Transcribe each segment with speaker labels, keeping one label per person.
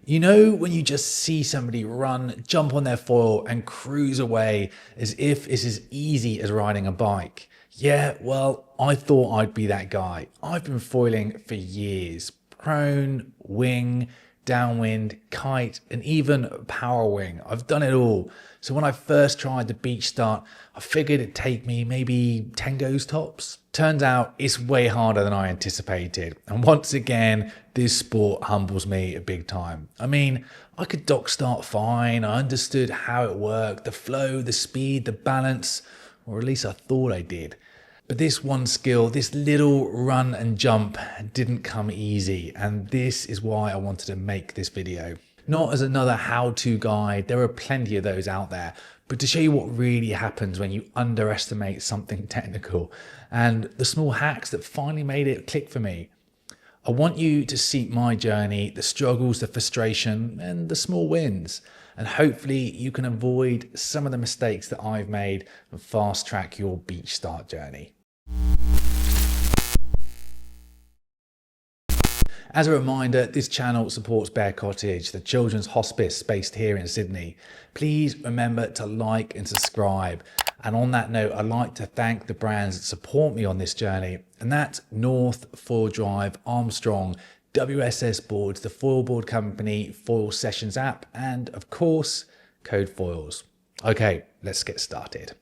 Speaker 1: You know when you just see somebody run, jump on their foil and cruise away as if it's as easy as riding a bike? Yeah, well, I thought I'd be that guy. I've been foiling for years. Prone, wing, downwind, kite, and even power wing. I've done it all. So when I first tried the beach start, I figured it'd take me maybe 10 goes tops. Turns out it's way harder than I anticipated. And once again, this sport humbles me big time. I mean, I could dock start fine. I understood how it worked, the flow, the speed, the balance, or at least I thought I did. But this one skill, this little run and jump, didn't come easy, and this is why I wanted to make this video. Not as another how-to guide, there are plenty of those out there, but to show you what really happens when you underestimate something technical, and the small hacks that finally made it click for me. I want you to see my journey, the struggles, the frustration, and the small wins. And hopefully you can avoid some of the mistakes that I've made and fast track your beach start journey. As a reminder, this channel supports Bear Cottage, the children's hospice based here in Sydney. Please remember to like and subscribe. And on that note, I'd like to thank the brands that support me on this journey. And that's North, Foil Drive, Armstrong, WSS Boards, the Foil Board Company, Foil Sessions app, and of course, Code Foils. Okay, let's get started.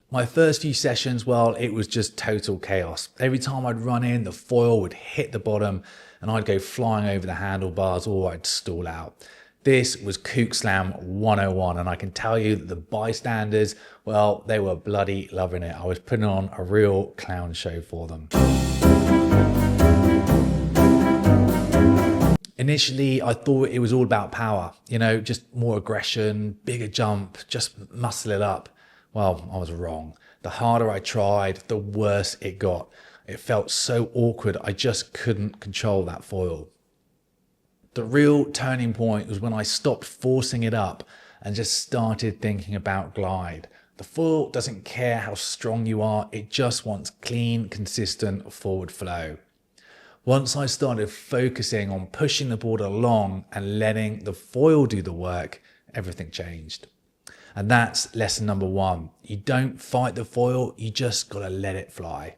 Speaker 1: My first few sessions, well, it was just total chaos. Every time I'd run in, the foil would hit the bottom and I'd go flying over the handlebars or I'd stall out. This was Kook Slam 101, and I can tell you that the bystanders, well, they were bloody loving it. I was putting on a real clown show for them. Initially, I thought it was all about power, just more aggression, bigger jump, just muscle it up. Well, I was wrong. The harder I tried, the worse it got. It felt so awkward, I just couldn't control that foil. The real turning point was when I stopped forcing it up and just started thinking about glide. The foil doesn't care how strong you are, it just wants clean, consistent forward flow. Once I started focusing on pushing the board along and letting the foil do the work, everything changed. And that's lesson number one. You don't fight the foil, you just gotta let it fly.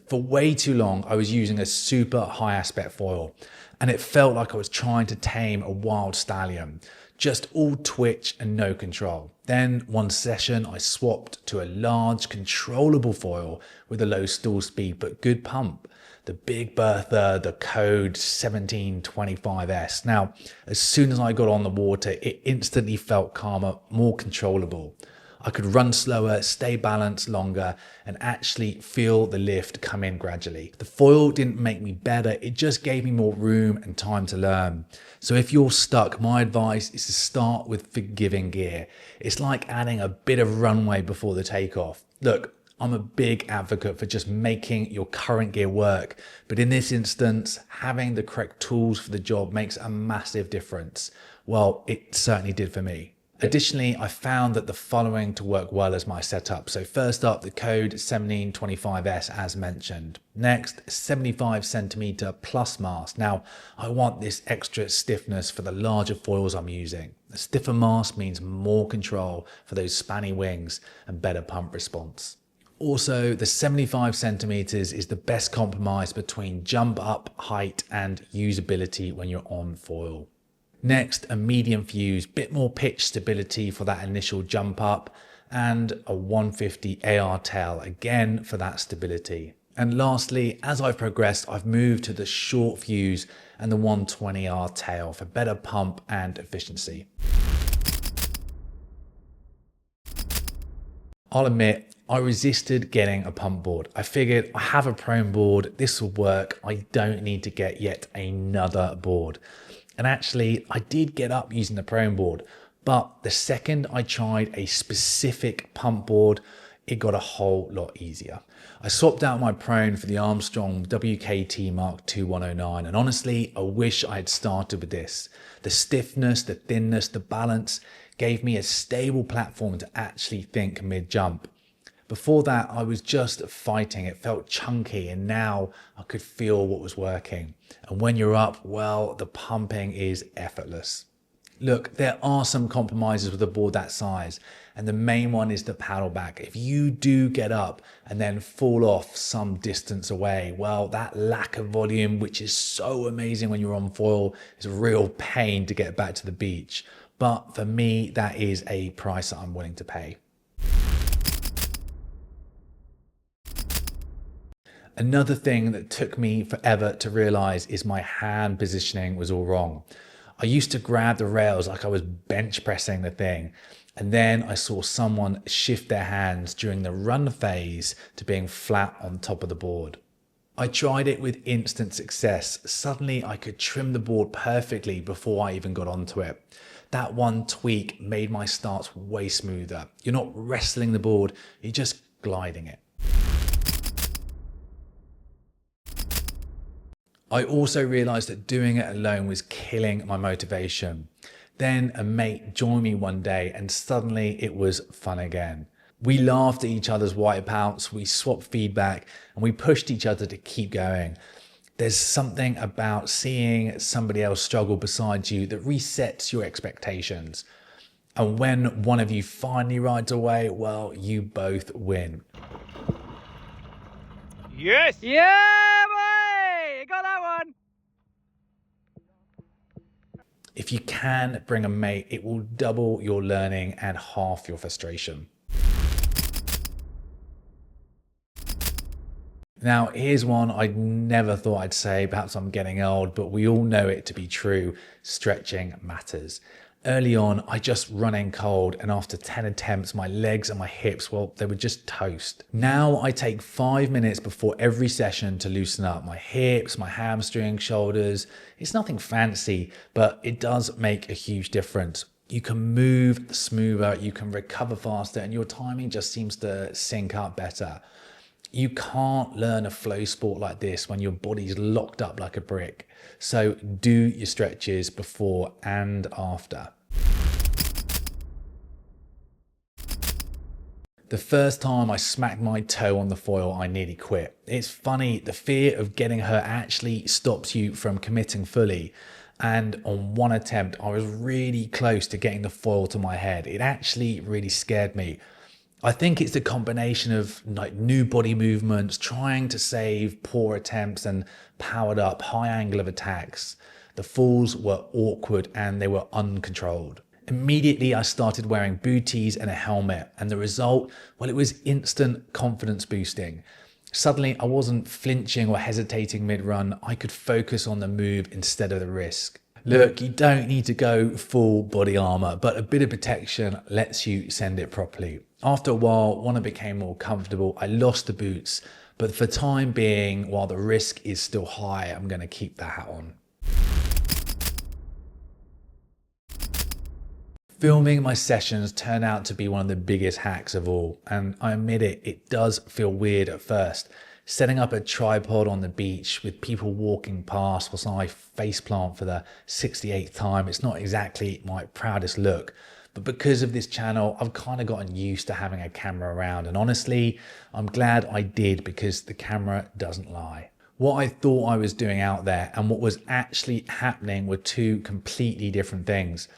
Speaker 1: For way too long, I was using a super high aspect foil, and it felt like I was trying to tame a wild stallion, just all twitch and no control. Then one session, I swapped to a large controllable foil with a low stall speed, but good pump. The Big Bertha, the Code 1725S. Now, as soon as I got on the water, it instantly felt calmer, more controllable. I could run slower, stay balanced longer, and actually feel the lift come in gradually. The foil didn't make me better, it just gave me more room and time to learn. So if you're stuck, my advice is to start with forgiving gear. It's like adding a bit of runway before the takeoff. Look, I'm a big advocate for just making your current gear work, but in this instance, having the correct tools for the job makes a massive difference. Well, it certainly did for me. Additionally, I found that the following to work well as my setup. So first up, the Code 1725S as mentioned. Next, 75 centimeter plus mast. Now, I want this extra stiffness for the larger foils I'm using. A stiffer mast means more control for those spanny wings and better pump response. Also, the 75 centimeters is the best compromise between jump up height and usability when you're on foil. Next, a medium fuse, bit more pitch stability for that initial jump up, and a 150 AR tail, again for that stability. And lastly, as I've progressed, I've moved to the short fuse and the 120R tail for better pump and efficiency. I'll admit, I resisted getting a pump board. I figured I have a prone board, this will work, I don't need to get yet another board. And actually, I did get up using the prone board, but the second I tried a specific pump board, it got a whole lot easier. I swapped out my prone for the Armstrong WKT Mark II 109, and honestly, I wish I had started with this. The stiffness, the thinness, the balance gave me a stable platform to actually think mid-jump. Before that, I was just fighting. It felt chunky, and now I could feel what was working. And when you're up, well, the pumping is effortless. Look, there are some compromises with a board that size, and the main one is the paddle back. If you do get up and then fall off some distance away, well, that lack of volume, which is so amazing when you're on foil, is a real pain to get back to the beach. But for me, that is a price that I'm willing to pay. Another thing that took me forever to realize is my hand positioning was all wrong. I used to grab the rails like I was bench pressing the thing. And then I saw someone shift their hands during the run phase to being flat on top of the board. I tried it with instant success. Suddenly I could trim the board perfectly before I even got onto it. That one tweak made my starts way smoother. You're not wrestling the board, you're just gliding it. I also realized that doing it alone was killing my motivation. Then a mate joined me one day and suddenly it was fun again. We laughed at each other's wipeouts, we swapped feedback, and we pushed each other to keep going. There's something about seeing somebody else struggle beside you that resets your expectations. And when one of you finally rides away, well, you both win.
Speaker 2: Yes! Yeah, boy! Got that one!
Speaker 1: If you can bring a mate, it will double your learning and half your frustration. Now, here's one I never thought I'd say, perhaps I'm getting old, but we all know it to be true. Stretching matters. Early on, I just run in cold, and after 10 attempts, my legs and my hips, well, they were just toast. Now I take 5 minutes before every session to loosen up my hips, my hamstrings, shoulders. It's nothing fancy, but it does make a huge difference. You can move smoother, you can recover faster, and your timing just seems to sync up better. You can't learn a flow sport like this when your body's locked up like a brick. So do your stretches before and after. The first time I smacked my toe on the foil, I nearly quit. It's funny, the fear of getting hurt actually stops you from committing fully. And on one attempt, I was really close to getting the foil to my head. It actually really scared me. I think it's the combination of like new body movements, trying to save poor attempts and powered up high angle of attacks. The falls were awkward and they were uncontrolled. Immediately I started wearing booties and a helmet, and the result, well, it was instant confidence boosting. Suddenly I wasn't flinching or hesitating mid-run. I could focus on the move instead of the risk. Look, you don't need to go full body armor, but a bit of protection lets you send it properly. After a while, when I became more comfortable, I lost the boots, but for the time being, while the risk is still high, I'm going to keep the hat on. Filming my sessions turned out to be one of the biggest hacks of all, and I admit it, it does feel weird at first. Setting up a tripod on the beach with people walking past whilst I faceplant for the 68th time, it's not exactly my proudest look. But because of this channel, I've kind of gotten used to having a camera around, and honestly, I'm glad I did because the camera doesn't lie. What I thought I was doing out there and what was actually happening were two completely different things.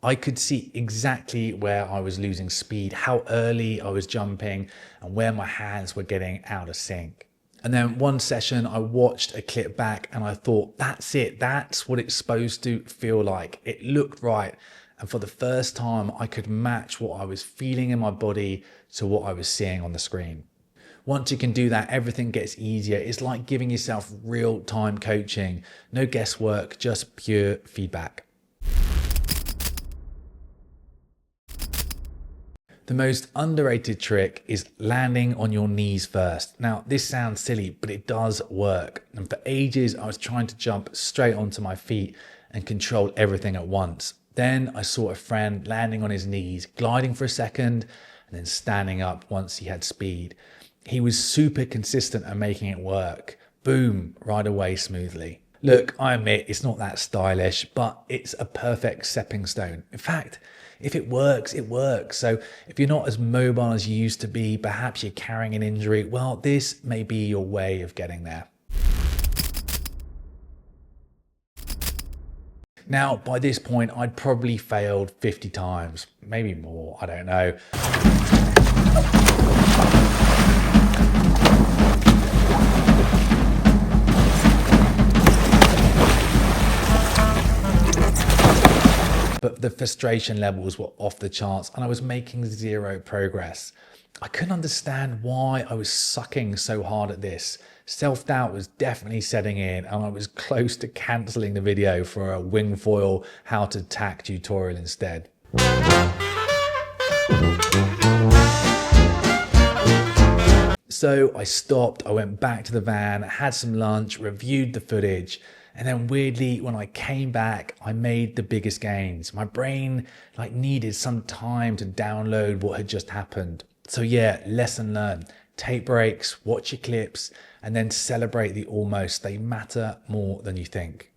Speaker 1: I could see exactly where I was losing speed, how early I was jumping, and where my hands were getting out of sync. And then one session I watched a clip back and I thought, that's it, that's what it's supposed to feel like. It looked right. And for the first time, I could match what I was feeling in my body to what I was seeing on the screen. Once you can do that, everything gets easier. It's like giving yourself real-time coaching. No guesswork, just pure feedback. The most underrated trick is landing on your knees first. Now, this sounds silly, but it does work. And for ages, I was trying to jump straight onto my feet and control everything at once. Then I saw a friend landing on his knees, gliding for a second, and then standing up once he had speed. He was super consistent at making it work. Boom, right away smoothly. Look, I admit it's not that stylish, but it's a perfect stepping stone. In fact, If it works, it works. So if you're not as mobile as you used to be, perhaps you're carrying an injury, well, this may be your way of getting there. Now, by this point, I'd probably failed 50 times, maybe more, I don't know. But the frustration levels were off the charts and I was making zero progress. I couldn't understand why I was sucking so hard at this. Self-doubt was definitely setting in and I was close to cancelling the video for a wing foil how to tack tutorial instead. So I stopped, I went back to the van, had some lunch, reviewed the footage, and then weirdly, when I came back, I made the biggest gains. My brain needed some time to download what had just happened. So yeah, lesson learned. Take breaks, watch your clips, and then celebrate the almost. They matter more than you think.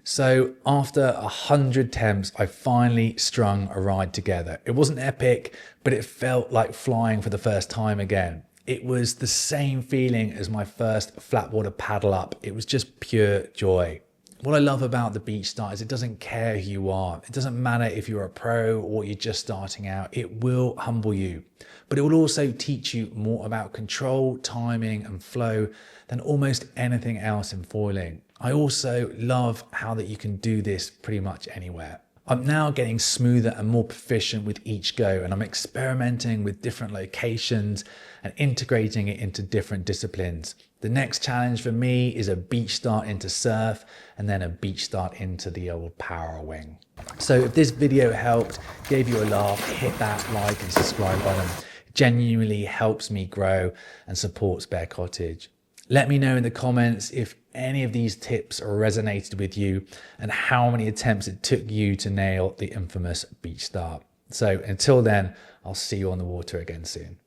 Speaker 1: So after 100 attempts, I finally strung a ride together. It wasn't epic, but it felt like flying for the first time again. It was the same feeling as my first flat water paddle up. It was just pure joy. What I love about the beach start is it doesn't care who you are. It doesn't matter if you're a pro or you're just starting out. It will humble you, but it will also teach you more about control, timing, and flow than almost anything else in foiling. I also love how that you can do this pretty much anywhere. I'm now getting smoother and more proficient with each go, and I'm experimenting with different locations and integrating it into different disciplines. The next challenge for me is a beach start into surf and then a beach start into the old power wing. So if this video helped, gave you a laugh, hit that like and subscribe button. It genuinely helps me grow and supports Bear Cottage. Let me know in the comments if any of these tips resonated with you and how many attempts it took you to nail the infamous beach start. So until then, I'll see you on the water again soon.